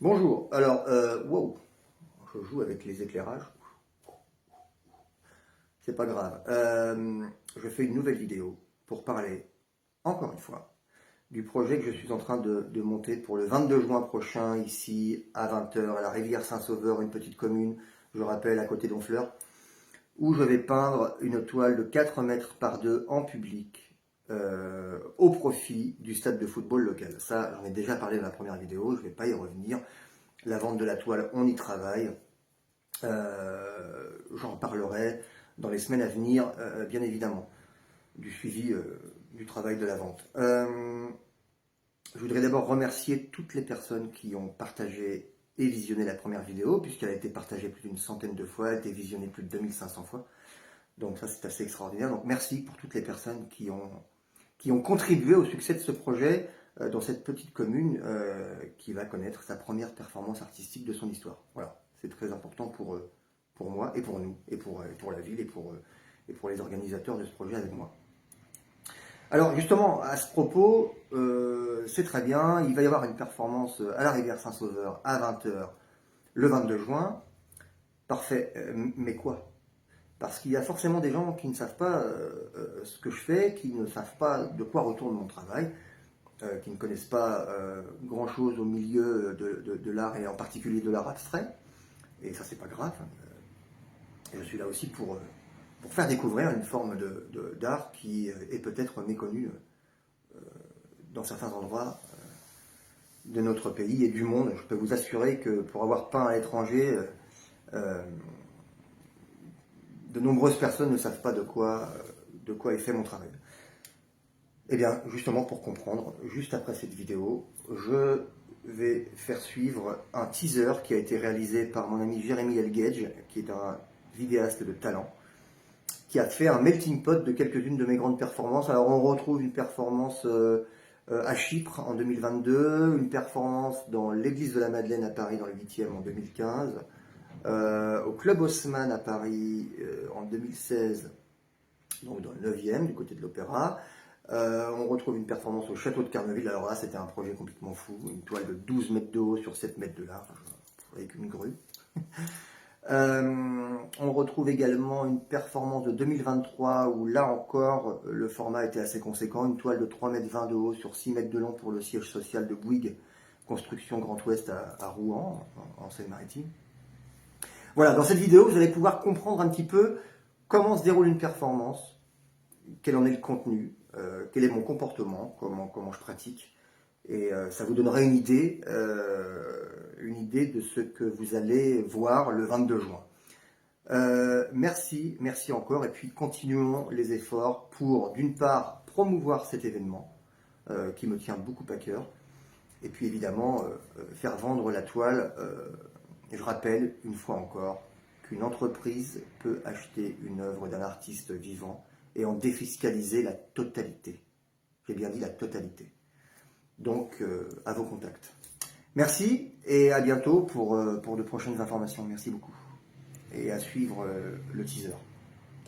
Bonjour, alors, wow, je joue avec les éclairages, c'est pas grave. Je fais une nouvelle vidéo pour parler, encore une fois, du projet que je suis en train de monter pour le 22 juin prochain, ici, à 20 h, à la rivière Saint-Sauveur, une petite commune, je rappelle, à côté d'Honfleur, où je vais peindre une toile de 4 mètres par 2 en public, au profit du stade de football local. Ça, j'en ai déjà parlé dans la première vidéo, je ne vais pas y revenir. La vente de la toile, on y travaille. J'en parlerai dans les semaines à venir, bien évidemment, du suivi du travail de la vente. Je voudrais d'abord remercier toutes les personnes qui ont partagé et visionné la première vidéo, puisqu'elle a été partagée plus d'une centaine de fois, elle a été visionnée plus de 2500 fois. Donc ça, c'est assez extraordinaire. Donc merci pour toutes les personnes qui ont contribué au succès de ce projet dans cette petite commune qui va connaître sa première performance artistique de son histoire. Voilà, c'est très important pour moi et pour nous, et pour la ville et pour les organisateurs de ce projet avec moi. Alors justement, à ce propos, c'est très bien, il va y avoir une performance à la rivière Saint-Sauveur à 20 h le 22 juin. Parfait, mais quoi? Parce qu'il y a forcément des gens qui ne savent pas ce que je fais, qui ne savent pas de quoi retourne mon travail, qui ne connaissent pas grand-chose au milieu de l'art, et en particulier de l'art abstrait. Et ça, c'est pas grave. Et je suis là aussi pour faire découvrir une forme d'art qui est peut-être méconnue dans certains endroits de notre pays et du monde. Je peux vous assurer que pour avoir peint à l'étranger, de nombreuses personnes ne savent pas de quoi est fait mon travail. Eh bien, justement pour comprendre, juste après cette vidéo, je vais faire suivre un teaser qui a été réalisé par mon ami Jérémy Elgage, qui est un vidéaste de talent, qui a fait un melting pot de quelques-unes de mes grandes performances. Alors on retrouve une performance à Chypre en 2022, une performance dans l'église de la Madeleine à Paris dans le 8e en 2015, au Club Haussmann à Paris en 2016, donc dans le 9e du côté de l'Opéra. On retrouve une performance au château de Carneville. Alors là, c'était un projet complètement fou, une toile de 12 mètres de haut sur 7 mètres de large, avec une grue. On retrouve également une performance de 2023 où là encore le format était assez conséquent, une toile de 3,20 m de haut sur 6 mètres de long pour le siège social de Bouygues Construction Grand Ouest à Rouen, en Seine-Maritime. Voilà, dans cette vidéo, vous allez pouvoir comprendre un petit peu comment se déroule une performance, quel en est le contenu, quel est mon comportement, comment je pratique. Et ça vous donnera une idée de ce que vous allez voir le 22 juin. Merci encore, et puis continuons les efforts pour, d'une part, promouvoir cet événement qui me tient beaucoup à cœur, et puis évidemment faire vendre la toile. Et je rappelle une fois encore qu'une entreprise peut acheter une œuvre d'un artiste vivant et en défiscaliser la totalité. J'ai bien dit la totalité. Donc, à vos contacts. Merci et à bientôt pour de prochaines informations. Merci beaucoup. Et à suivre le teaser.